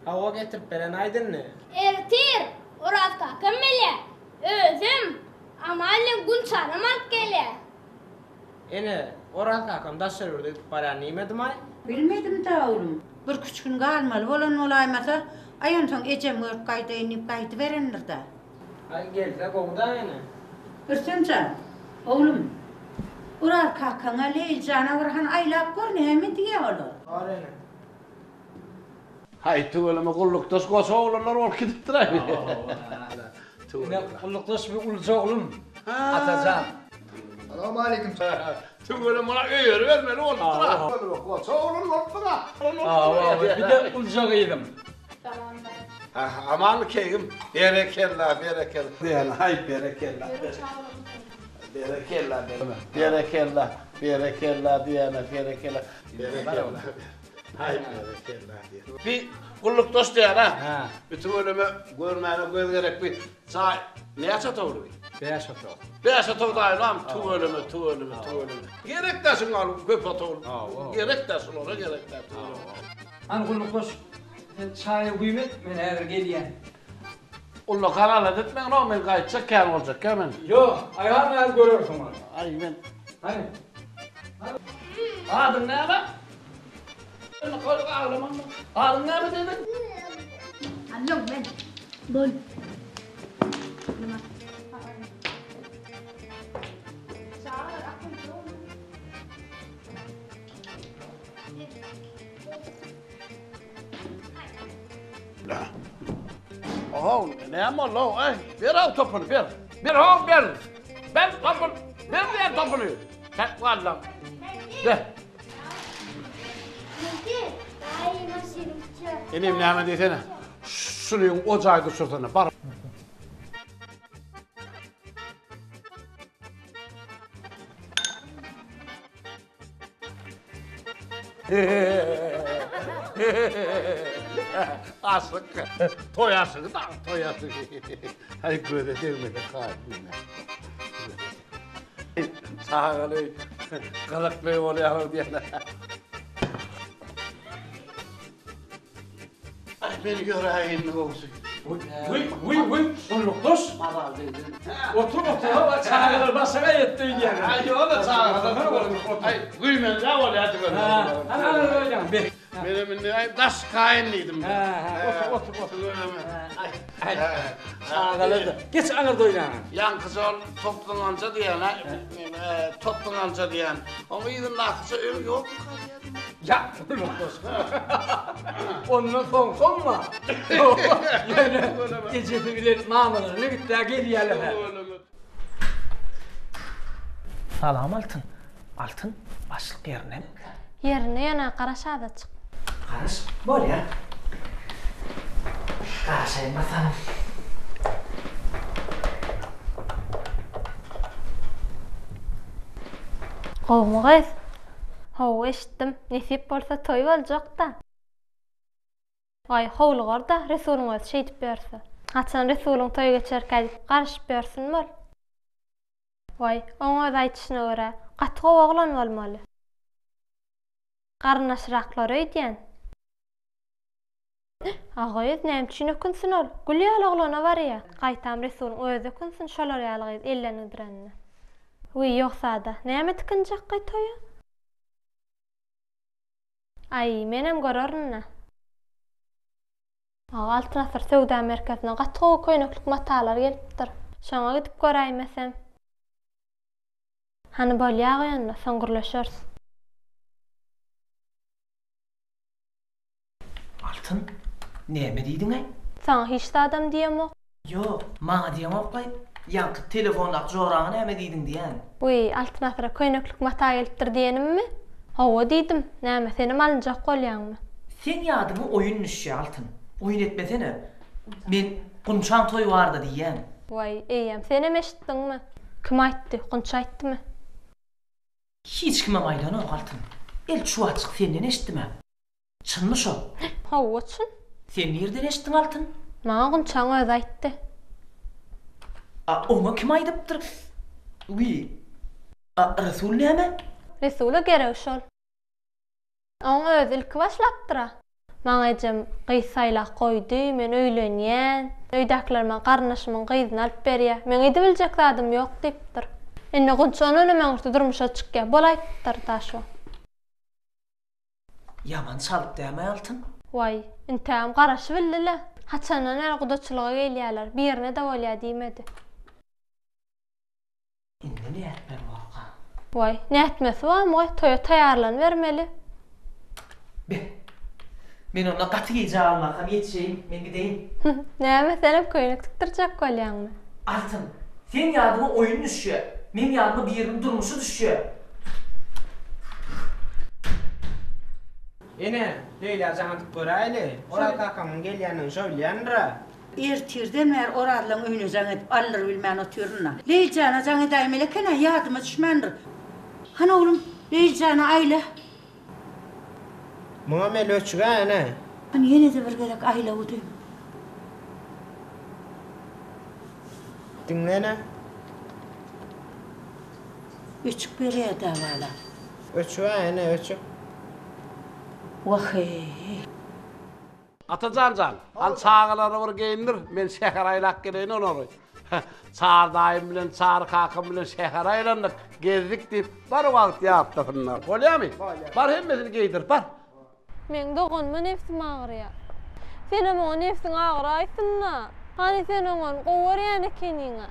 Hava getirip beren aydın ne? Ertir, oraz kakam mele. Özüm, amalle gün çaramak gele. Ene, oral kakam da sürürdü para nimedim ay? Bilmedim de oğlum. Bir küçük gün kalmalı olan olaymasa ayın son ecem ırk kayda inip kaydı verendir de. Ay gelse kovda ene. Irsencan, oğlum. Ural kakana ley canavarhan aylap gör ne mi diye olur. Var ene. Hay tuğulama kulluktaş kosa oğlanlar ol gidip duray. Ne kulluktaş bir ulca oğlum. Atacağım. Selamun aleyküm. Tuğulama öğür vermeli olup duray. Kosa oğlan olup duray. Bir de ulca yedim. Tamam ben. Aman keyim. Berekella, berekella. Diyen hay berekella. Berekella, berekella. Berekella diyene, berekella. Berekella. Hay berekella diye. Bir kulluk dost diyen ha. Bütün ölümü görmeyene göz gerek bir sağ ne yaşa doğru? Beş atıyor. Beş atıyor da lan tu ölümü. Gerek desin alıp köp atıyor. Gerek desin ona gerek desin. Hani kulluktaş çay kıymet men her geliyen. Ulla kanal etmen o men kayıtacak kan olacak hemen. Yo, ayağını az görüyorsun onu. Ay ben. Hani? Adın ne lan? Ben koyup ağlamam mı? Adın ne mi dedin? Anlıyorum ben. Bol. Oho, ne ama lo, ay, ver al topunu, ver. Ver oğlum, ver. Ben topunu, ver topunu. Sen vallahi. Ver. Ay nasıl yapacağım? Elim ne hemen desene. Şunun ocağı düşürsene, bar. Asık. Toyasık da, toyasık. Hay göze değmedi, kayıp. Sağa kalıyor, kılıklığı oluyor diyene. Ay beni göreyim ne olsun. Vıy, kulluktaş. Otur, ha çaylar basına yetti yani. Ay o da sağa kalıyor. Ay gülmen ne oluyor hadi böyle. Hani öyle bir. Benim ne taş kaynlıydım ben. Otur. Ay, çağladı. Geç anırdı oyna. Yan kız ol toplananca diyen, toplananca diyen. Ama yedin lafıza öyle yok mu karıya? Ya, onunla son mu? Yani Ecevit bilet mamalarını bitti geliyorlar. Salam Altın. Altın başlık yerine mi? Yerine yana Qaraşada çık. Qaraş, bol ya. Qaraşayım basalım. Qowmuğuz. Hawa eşitdim. Nesip bolsa toy boljak da. Ay howlugar da Resuluňyz şeýdip berse. Haçan Resuluň toy geçerken garşyp bersin bol. Vay, oňa aýtyşyna görä, gatga oglan bolmaly. Garnaşraklary öýdýän. Agaýyz näme üçin ökünsin ol? Gülýäl oglana barýa. Gaýtam Resuluň özi ökünsin şolar ýalygyz ellerini direnni. Uy ýoksa da näme tikinjek gaýtoýa? Ay, menem görürünna. Altınasır Söwda merkezine gatga köýneklik matalar gelipdir. Şoňa gidip göräýmesem. Hani bolýagy ýa-da soňgurlaşýars. Altın, näme diýdiň ay? Sana hiç de adam diýemok. Yo, maňa diýemok ay. Ýanky telefonda joraňa näme diýdiň diýen. Uy, altınasıra köýneklik mata gelipdir diýenimmi? Hawa diýdim, näme seni alınjak bolýanmy? Sen ýadymy oyun düşýär Altın. Oyun etmesene. Men Gunçan toy bardy diýen. Vay, eýem, sen eşitdiňmi? Kim aýtdy? Gunça aýtdymy? Hiç kime maýlanok Altın. El şu açyk senden eşitdime. Çynmy şo? Hawa çyn? Sen nerden eşitdiň Altın? Maňa Gunçaň özi aýtdy. Oňa kim aýdypdyr? Uy. Resul näme? Resula gerek şol. Oň özi ilki başlapdyra. Maňa ejem gyssaýlak goýdy, men öýlenýän, öýdäkler men garnaşymyň gyzyny alyp berýär. Men edi biljek zadym ýok diýipdir. Indi gunçany näme durmuşa çykýar, bolaýdyr taşo. Yaman çalıp däme altın. Vay, intäm garaşy billile. Haçandan el gudaçylyga gelýärler, birine de bolýar diýmedi. Indi ne etmeli bolgan? Vay, näetmesi barmy? Toýa taýarlan bermeli. Men ona gaty gije almakam ýetşeýin, men gideýin. Näme sen köýnek tikdirjek bolýarmy? Altın, sen ýadyma oyun düşýär. Men ýadyma birinin durmuşy düşýär. Ene, Leyla jaňatyp göräýli. Oral kakamyň gelýänini söýleýänra. Ertirden mer oradlaň öýüne jaňyp aldyr bilmän otyrna. Leyjana jaňy daýmele kene ýadyma düşmändir. Hana oğlum, Leyjana aýla. Muňa mel öçüge ene. Hani ýene de bir gerek aýla udy. Dinlene. Üçük berýär dawala. Öçüge ene, öçük. Wahy. Atacan, al çağalara bir geyindir, men şeher aylak geleýin onu. Çağır daýym bilen, çağır kakam bilen şeher aylandyk, gezdik diýip bar wagt ýapdy bunlar. Bolýarmy? Bar hemmesini geydir, bar. Men dogunma nefsim ağrıýar. Senem o nefsiň ağraýsynna. Hani sen oňan gowurýan ekeniňe.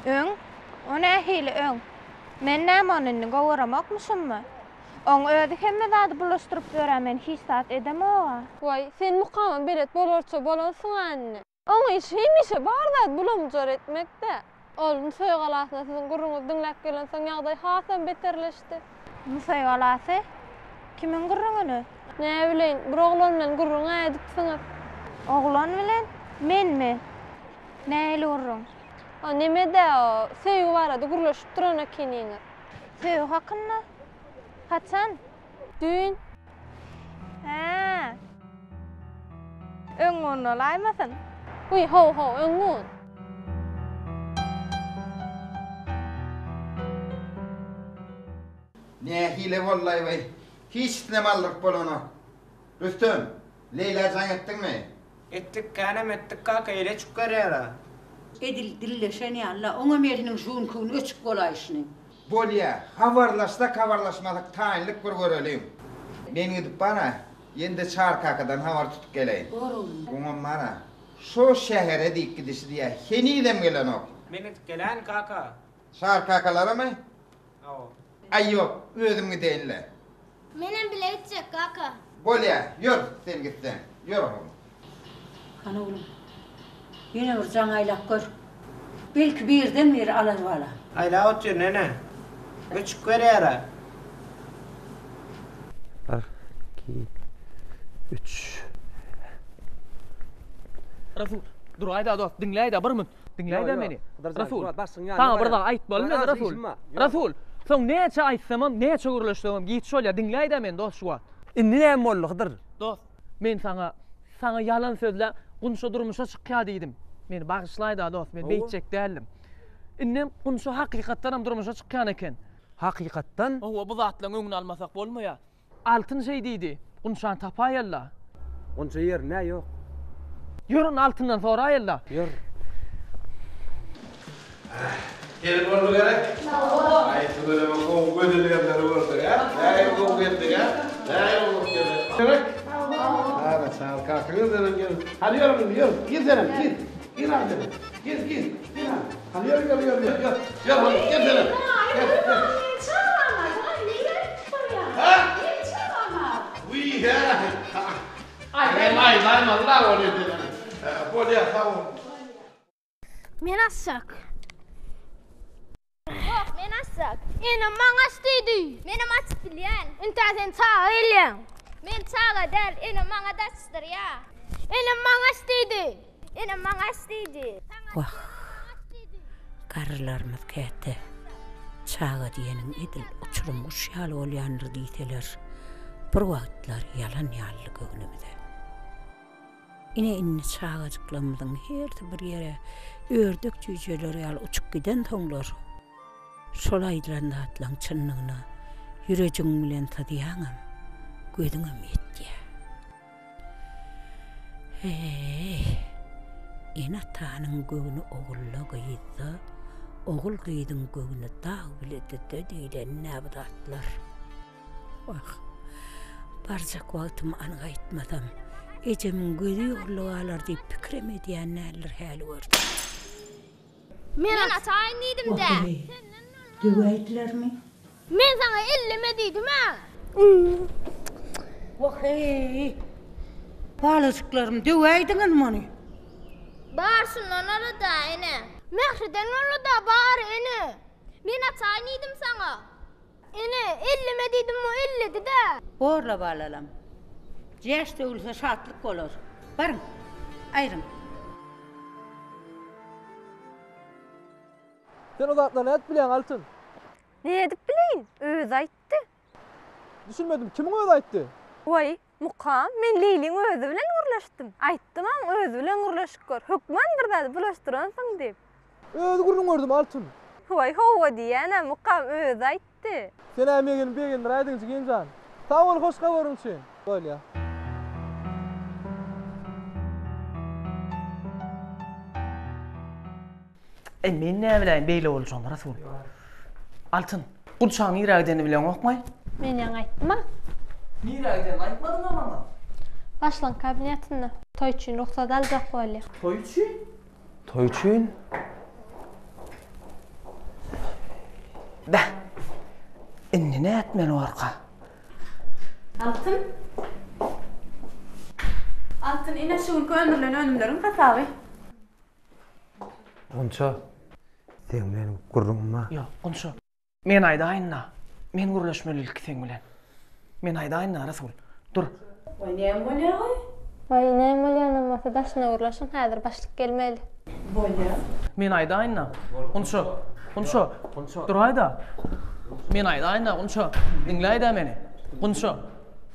Öň, o nähili öň. Men näme onyny gowuramakmyşymmy? Oň öýdi hemme zady bulaşdyryp berämen hissat edemok. Vay, sen mukama bilet bolarça bolansyň anne. Oňa hiç hemişe bar zat bulamjar etmekde. Oğlum soýgalasna sizin gurruňyz dinläp gelen soň ýagdaý hasam beterleşdi. Musaý galasy? Kimin gurruňyny? Näme bileýin, bir oglan bilen gurruň edipsiňiz. Oglan bilen? Menmi? Näli gurruň? O nemede o söýügi barada gurlaşyp duran ekeniňe. Söýüg hakynda? Haçan? Dün. Ha. Öňün olaýmasyn? Uy, ho, öňün. Nähile wallahi vay. Hiç nemallyk bolana. Rüstem, Leyla jaň etdiňmi? Etdik känem etdik kaka ele çükärýär. Edil dilleşen ýalla, oňa meriniň şuun öçük bolaýyşyny. Bolýa, habarlaşmadyk taýinlik bir görelim. Men gidip bana, ýende çar kakadan habar tutup geleýin. Oňa mara, şo şähere diýip gidişi diýä, henidem gelen ok. Men etdik gelen kaka. Çar kakalaramy? Aw. Ay ýok, özüm gideýinler. Menem bile gidecek kaka. Bolýa, ýör sen gitsen. Ýör oğlum. Hana oğlum, ýene bir jaň aýlak gör. Belki birden bir alar bala. Ayla otur nene. Öçük görýär. 1, 2, 3. Rasul, dur ayda dost, dinleýdi bir min. Dinleýdi meni. Rasul, sana bir daha aýt bolmaly Rasul. Rasul, soň näçe aýtsamam, näçe gürleşdim, git şolya dinleýdi men dost şu. Indi näme boldukdyr? Dost, men sana ýalan sözle gunşa durmuşa çykýar diýdim. Meni bagyşlaýdy dost, men beýtjek dälim. Innem gunşa hakykatdan durmuşa çykýan eken. Hakykatdan? Owa bu zatlaň öňüni almasak bolmaýar. Altyn şey diýdi, gunşany tapaýarlar. Onça yer ne yok? Ýörün altından soraýarlar. Yer. Gelip oldu gerek. Ay şöyle bakalım gözlüğümleri gördük ha. Ay bu geldik ha. Ay bu geldik. Gerek. Hadi sağ ol kalkınız dedim gelin. Hadi yürü yürü. Git dedim git. Git hadi. Git. Git hadi yürü. Yürü hadi git dedim. Git. Ha? Uy ya. Ay Allah onu dedim. Bolya sağ ol. Men assak. Yok, men assak. Ene maňa astydy. Menem açyp bilýän. Inta sen çağa elýän. Men çağa däl, ene maňa daçdyr ya. Ene maňa astydy. Ene maňa astydy. Wah. Karlarymyz käte. Çağa diýeniň edil uçurum uşýaly bolýandyr diýseler. Bir wagtlar yalan ýaly göwnümde. Ine çağajyklarymyzyň her bir ýere ördek tüýjeleri ýaly uçup giden toňlar. Şolaýdyran atlaň çynnygyna ýüregiň bilen tadýaňam, gözüňem ýetdi. Ena tanın göğünü oğulla gıydı. Oğul gıydın göğünü dağ biledi dödüyle nabdatlar. Bak, barcak vaktımı anı aytmadım. Ecemin gözü yolluğu alır deyip pikreme diyen neler hali vardı. Men atayın dedim de. Döveydiler mi? Men sana elleme dedim ha. Vahey! Balacıklarım döveydiniz mi onu? Bağırsınlar orada ene. Mehriden orada bağır ene. Men atayın dedim sana. Ene elleme dedim o elledi de. Orla balalam. Yaş dövülse şatlık olur. Barın, ayrın. Sen o zatla ne et bilen Altın? Ne edip bileyin? Öz aytdı. Düşünmedim. Kimin öz aytdı? Vay, Mukam, men Leyli'nin özü bilen uğurlaştım. Ayttım am özü bilen uğurlaşık gör. Hükman bir da bulaştıransın deyip. Öz gurrun gördüm Altın. Vay, hova diyene Mukam öz aytdı. Sen ämiye gelip begendir aýdyňy genjan. Sağ ol, hoş gabaryň üçin. Bolýa. Men ne bilen beýle bolýan Rasul. Altın, gulçaň ýüregini bilen okmay. Men ýa aytdym ha. Ýüregini aýtmadyň ama. Başlan kabinetinde. Toy üçün ruhsat aljak bolýar. Toy üçün? Toy üçün? Da. Inni ne etmeli orqa? Altın. Altın ine şuun köndürlen önümlerin kasabi. Onça sen benim gurrumma. Yo, onça. Men aýdaýynna. Men gurlaşmalylyk sen bilen. Men aýdaýynna Rasul. Dur. Oynayam bolýar. Vay, näme bolýan masa daşna uğurlaşyň häzir başlyk gelmeli. Bolýar. Men aýdaýynna. Onça. Onça. Dur aýda. Men aýdaýynna onça. Dinläýdi meni. Onça.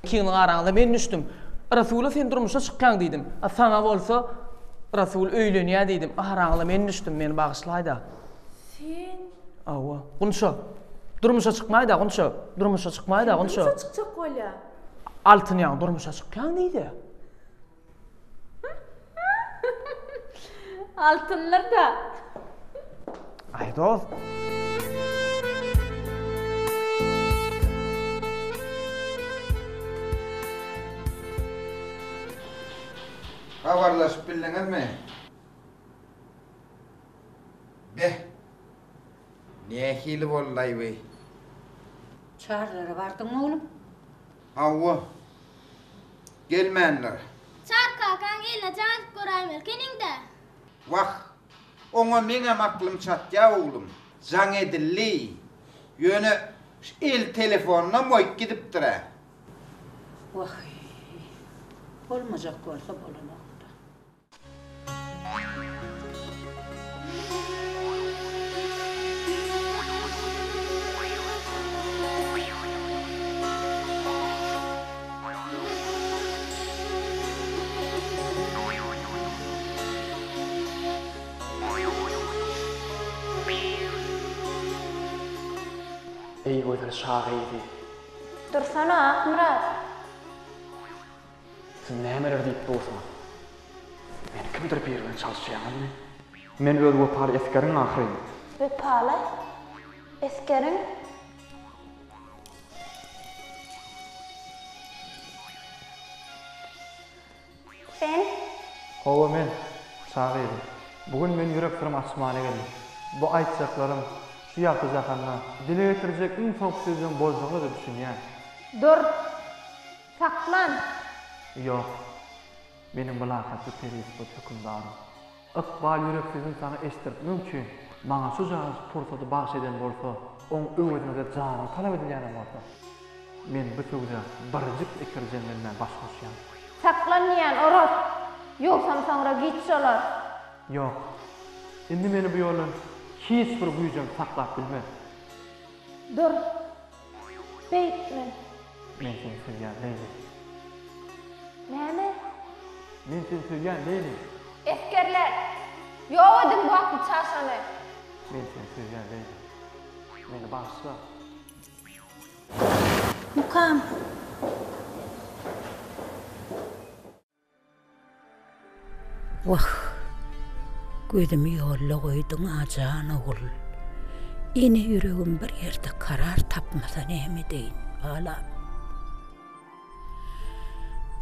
Kiň garaňda men düşdüm. Rasul'a sen durmuşa çykkan diýdim. Sana bolsa Rasul öýlenýär diýdim. Aharaňda men düşdüm, meni bagyşlaýda. Sen Awa, onça. Durmuşa çykmaýda, onça. Durmuşa çykmaýda, onça. Durmuşa çykjak bolýar. Altın ýa durmuşa çykkan diýdi. Altınlar da. Ay dost. Habarlaşıp bildiniz mi? Beh. Ne hili bollay bey? Çağrılara vardın mı oğlum? Avva. Gelmeyenler. Çar kakan elle can koraymel kening de. Vah. Ona meňem aklym çatya oğlum. Jaň edilli. Yöne el telefonuna moýup gidipdir. Vah. Olmayacak bolsa bolanok. Ey goýdar şahydy. Dursana, Murat. Sen nämeler diýip bolsaň? Men kimdir bergen çalşýanmy? Men öz wopar eskeriň ahyry. Öpala. Eskerin. Sen? Hawa men şahydy. Bugün men ýürek sırym açmaly geldim. Bu aýtjaklarym şu ýagty jahanna dile getirjek iň soňky sözüm bolsaňy da düşünýär. Dur. Saklan. Yok. Benim mülakatı perispot hükümdarım. Iqbal yüreksizin sana eştirtmem üçin bana şu jaz fursatı bahş eden bolsa, oň öwrüňizde jany talap edilýän bolsa, men bu sözde birjik ekirjen menden baş goşýan. Saklan ýan orot. Ýoksam soňra gitşolar. Yok. Indi meni bu ýolun hiç bir güýjem saklap bilme. Dur. Beýtme. Men seni söýýän Leyli. Näme? Men seni söýýän Leyli. Eskerler. Ýowadyň wagty çaşany. Men seni söýýän Leyli. Meni bağışla. Mukam. Vah, gözümü yolla koydun acan oğul. Yine yüreğim bir yerde karar tapmadan emi deyin balam.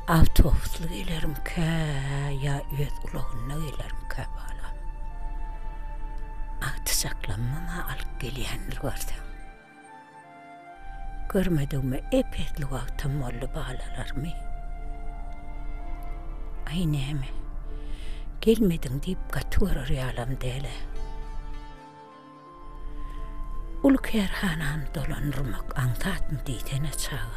Avtofslu gelerim ke ya öz ulağına gelerim ke balam. Atısaklanmama alıp geliyenler vardı. Görmediğime epeyli vaktim oldu bağlalar mı? Ay neymi? Gelmedin deyip katı rüyalam değil. Uluk yerhanan dolanırmak antat mı diytene çağım.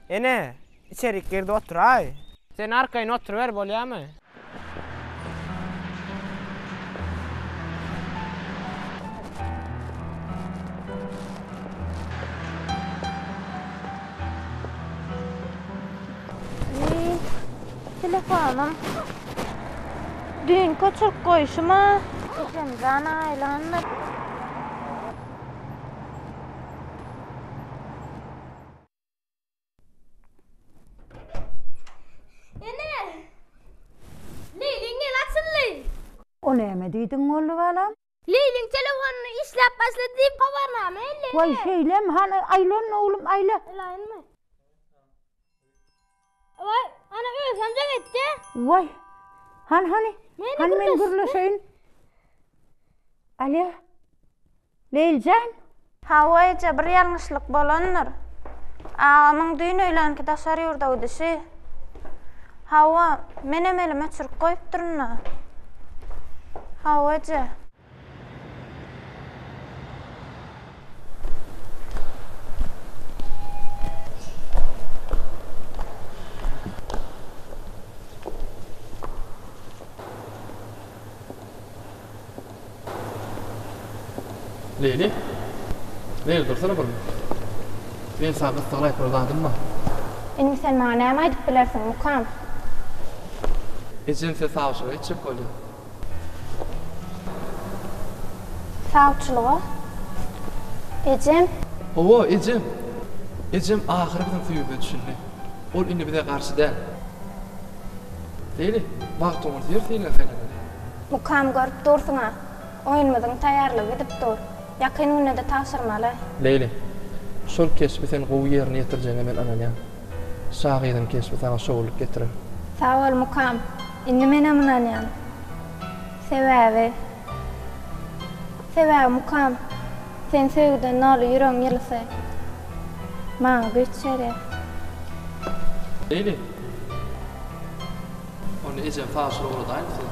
Ene, içeri girdi otur ay. Sen arkayına oturuver bolya mı? Telefonum. Dün kaçırıp koyuşuma. Ecemcan aylanır. Ene! Leyli'nin el açıldı. O neyme deydin oğlu balam? Leyli'nin telefonunu işlep başladı deyip havarname elle. Vay şeylem hani aylan oğlum ayla. Elayın mı? Vay, ana özlemce gitti. Vay. Hani men gürleşeyin. Alo. Leylcan. Havayca bir yanlışlık bolanır. Ağamın düğün öğlenki daşarı yurda ödüşü. Hava menem elime çırp koyup duruna. Havayca. Leyli. Leyli dursana bunu. Ben sana ıstığlayıp oradaydın mı? Benim sen manam aydıp bilersin mukam. Ecem sen savuşluğa içip koydu. Savçılığa. Ecem. Ovo Ecem. Ecem ahire bizim tüyübe düşündü. Ol indi bize karşı değil. Leyli, vaqt oğur diyor seyle fenene. Mukam görüp dursuna. Oyunmadın tayarlı gidip dur. Yakın gününe de tavsırmalı. Leyli, şol kesbi sen qovu yerine yetireceğine men ananyan. Sağıydın kesbi sana şoğulluk getirir. Sağ ol mukam. Indi menem ananyan. Sebebi mukam. Sen sevgiden nalı yüreğim yılısı. Bana güçleri. Leyli, onu Ecem savuşluğa oradaydı mısın?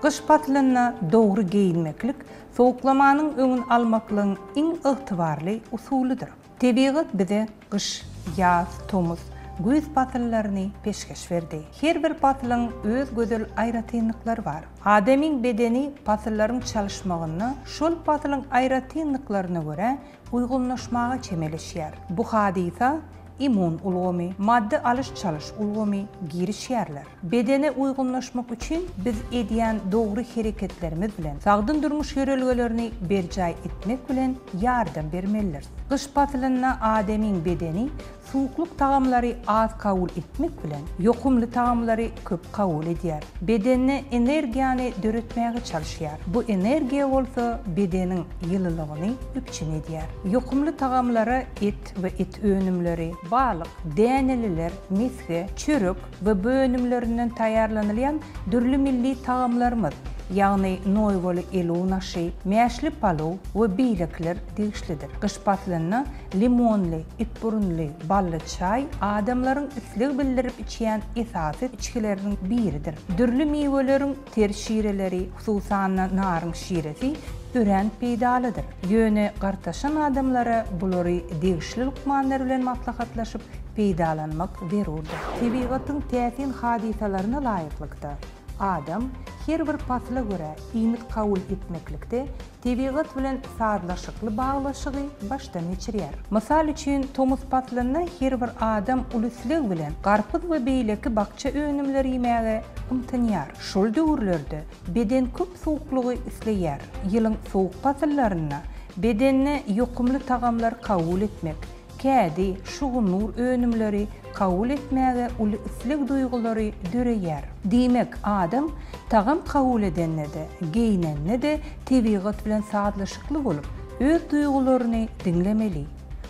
Qış patlanına doğru giyinmeklik, soğuklamanın önün almaklığın en ıhtibarlı usulüdür. Tebiğat bize qış, yaz, tomuz, göz patıllarını peşkeş verdi. Her bir patılın öz güzel ayrıtınlıkları var. Ademin bedeni patılların çalışmağına, şol patılın ayrıtınlıklarına göre uygunlaşmağa çemeleşer. Bu hadisa immun ulgamy, madde alış çalış ulgamy girişýärler. Bedene uygunlaşmak üçün biz edýän dogry hereketlerimiz bilen sagdyn durmuş yörelgelerini berjay etmek bilen ýardam bermeliler. Kış patylyna adamiň bedeni suukluk tagamlary az kabul etmek bilen yokumly tagamlary köp kabul edýär. Bedenine energiýany döretmäge çalışýar. Bu energiýa bolsa bedeniň ýylylygyny üpçün edýär. Yokumly tagamlara et we et öňümleri, balyk, däneliler, misge, çörek we bönümlerinden taýarlanylýan dürli milli tagamlarymyz, ýagny noýgoly elunaşy, mäşli palaw we beýlekler degişlidir. Kış patlyna limonly, itburunly, bally çay adamlaryň islig bildirip içýän esasy içkileriniň biridir. Dürli meýweleriň terşireleri, hususan naryň şiresi ören peýdalydyr. Ýöne gartaşan adamlara bulary degişli lukmanlar bilen maslahatlaşyp peýdalanmak berurdy. Tebigatyň täsin hadisalaryna laýyklykda adam her bir patla göre ýmit kabul etmeklikde tebigat bilen sarlaşykly baglaşygy başdan geçirýär. Mysal üçin Tomuz patlyna her bir adam ulyslyk bilen garpyz we beýleki bakça öňümleri ýemege ymtynýar. Şol döwürlerde beden köp sowuklugy isleýär. Ýylyň sowuk patlaryna bedenine ýokumly tagamlar kabul etmek, kädi, şugunur öňümleri kabul etmäge uly islik duýgulary döreýär. Diýmek adam tagam kabul edennede, geýnennede tebigat bilen saatlaşykly bolup, öz duýgularyny dinlemeli,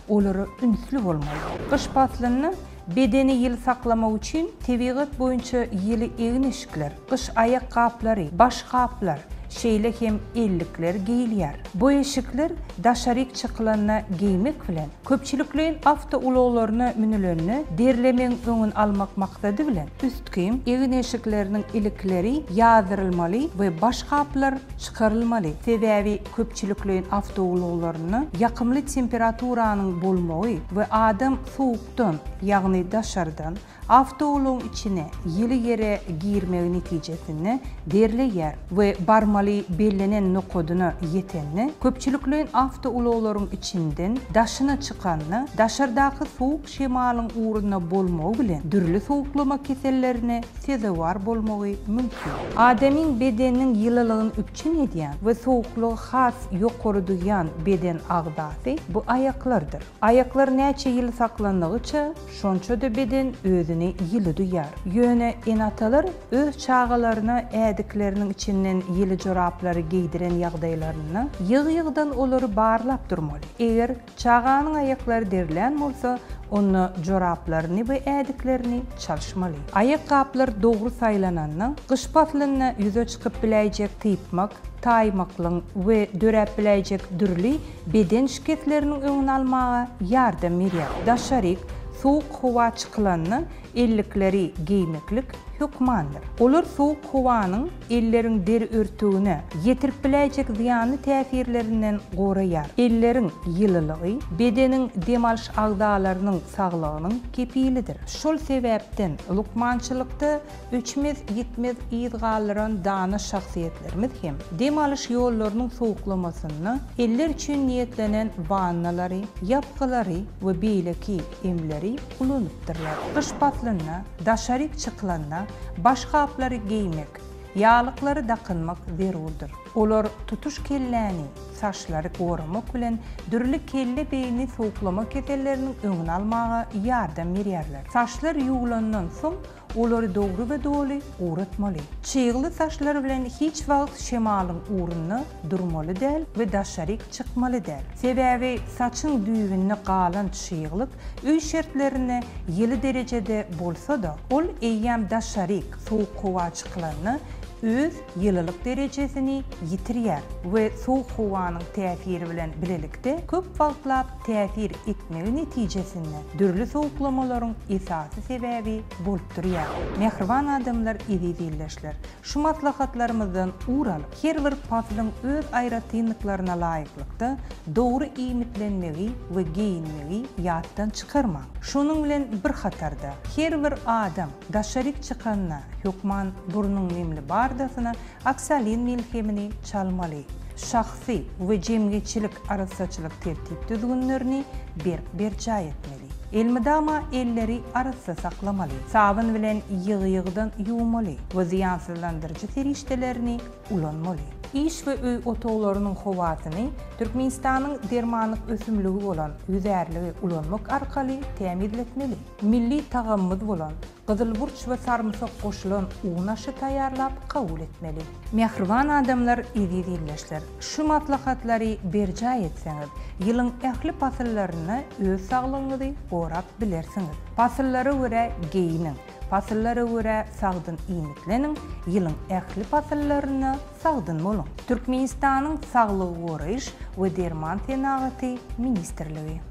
olary ünsli bolmaly. Kış patlyny bedeni ýyl saklamak üçin tebigat boýunça ýyly egneşikler, kış ayak gaplary, baş gaplar, şeýle hem ellikler giyilýär. Bu eşikler daşaryk çykylanyna giymek bilen köpçüliklerin afta ulaglaryna münülerini derlemeň öňün almak maksady bilen üst kiyim egin eşikleriniň ilikleri ýazyrylmaly we baş gaplar çykarylmaly. Sebäbi köpçüliklerin afta ulaglaryny ýakymly temperaturanyň bolmagy we adam sowukdan ýagny daşardan afta ulagyň içine ýyly ýere girmegi netijesinde derleýär we barmaly bellenen nokodyna ýetenni köpçüliklerin afta ulaglaryň içinden daşyna çykanny daşardaky sowuk şemalyň uğruna bolmagy bilen dürli sowuklama kesellerine sezewar bolmagy mümkin. Adamiň bedeniniň ýylylygyny üpçün edýän we sowuklugy has ýokary duýan beden agdasy bu ayaklardyr. Ayaklar näçe ýyl saklandygyça şonça da beden özüni ýyly duýar. Ýöne enatalar öz çağalaryna ädikleriniň içinden ýyly joraplary giydiren ýagdaýlaryny ýyg-ýygdan olary barlap durmaly. Eger çağanyň ayaklary derlen bolsa, onu joraplaryny we ädiklerini çalşmaly. Ayak gaplar dogry saýlananny kış patlyna ýüze çykyp biläjek typmak, taýmaklyň we döräp biläjek dürli beden şiketleriniň öňüni almaga ýardam berýär. Daşaryk soğuk hava çıkılanını ellikleri giymeklik hükmandır. Olur soğuk havanın ellerin deri örtüğüne yetirip bilecek ziyanlı tesirlerinden gorayar. Ellerin yılılığı bedenin demalış ağdalarının sağlığının kepilidir. Şol sebepten lukmançılıkta üçmez yetmez izgalların dana şahsiyetlerimiz hem demalış yollarının soğuklamasını eller için niyetlenen vannaları, yapqıları ve beyleki emleri kullanıptırlar. Kış patlığına, daşarik çıkılanına baş kapları giymek, yağlıkları dakınmak zerurdur. Olar tutuş kelläni, saçları korumak bilen dürli kelle beyni soğuklama kesellerinin öňüni almaga ýardam berýärler. Saçlar ýuwulandan soň olary dogry we doly uratmaly. Çyýgly saçlar bilen hiç wagt şemalyň uruny durmaly däl we daşaryk çykmaly däl. Sebäbi saçyň düýbüne galan çyýglyk üý şertlerine ýyly derejede bolsa da ol eýýäm daşaryk soğuk hawa çykylanyny öz ýylylyk derejesini ýitirýär we soğuk hawanyň täsiri bilen bilelikde köp wagtlap täsir etmegi netijesinde dürli soğuklamalaryň esasy sebäbi bolup durýar. Mehriban adamlar ýa-da şu maslahatlarymyzdan uğralyp her bir patlyň öz aýratynlyklaryna laýyklykda dogry iýmitlenmegi we giyinmegi ýatdan çykarmak. Şonuň bilen bir hatarda her bir adam daşaryk çykanyna hükman burnuň nemli bardasyna aksalin milhemini çalmaly. Şahsy we jemgyçilik arasaçylyk tertip düzgünlerini berk berjay etmeli. Elmidama elleri arasında saklamalı. Sabun bilen yığı-yığıdan yuwmaly we ziyansızlandırıcı terişdelerini ulanmaly. İş ve öy otoglarının howasyny Türkmenistanyň dermanlyk ösümligi bolan yüzärligi ulanmak arkaly temin etmeli. Milli tagamymyz bolan Qızılburç we sarımsak goşulan uň aşy taýýarlap kabul etmeli. Mehriban adamlar edilýärler. Şu maslahatlary berja etseňiz, ýylyň ähli pasyllaryny öz saglygyňyzy gorap bilersiňiz. Pasyllary görä geyinin, pasyllara görä sagdyn iýmitlenin, ýylyň ähli pasyllaryny sagdyn bolun. Türkmenistanyň Saglygy goraýyş we derman tenagaty ministrligi.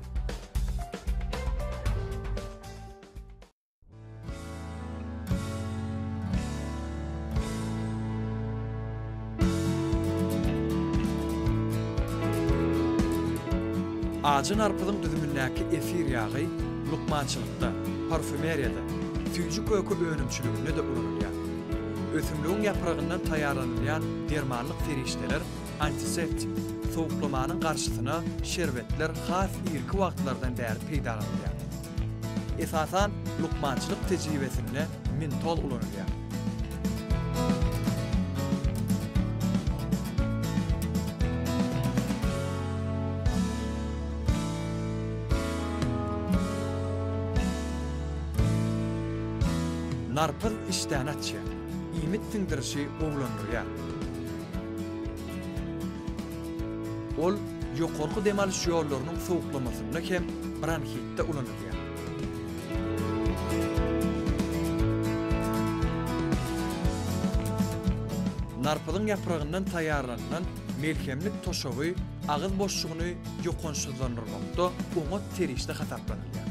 Acın arpydyň düzümündäki efir ýagy lukmançylykda, parfümeriyada, tüýjük ökü önümçiliginde de ulanylýar. Ösümlüğün yaprağından taýýarlanýan dermanlyk ferişdeler antiseptik, sowuklamanyň garşysyna şerbetler has irki wagtlardan bäri peýdalanýar. Esasan lukmançylyk tejribesinde mentol ulanylýar. Narpyl işden atça, imit tindirişi oğlanırya. Ol, yokorku demaliş yollarının soğuklamasında kem bronkitte ulanırya. Narpylın yaprağından taýýarlanan melhemlik toşogy agyz boşlugyny ýokonsuzlandyrmakda oňa terişde hasaplanylýar.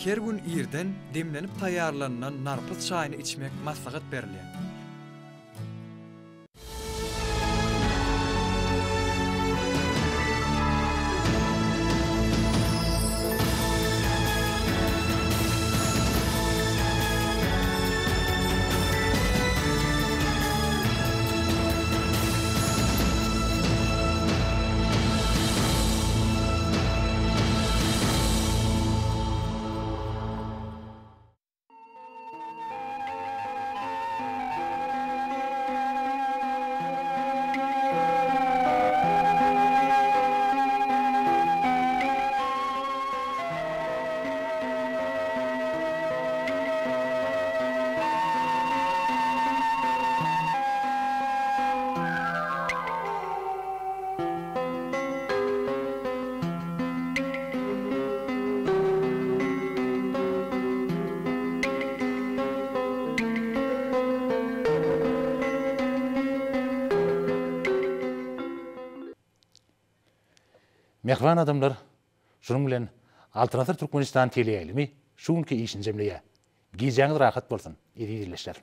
Her gün ýerden demlenip taýýarlanan narpyl çaýyny içmek maslahat berilýär. Mehriban adamlar, şunun bilen Altınasır Türkmenistan teleýälimi şuňky işin jemleýär. Gijaňyz rahat bolsun, edilýärler.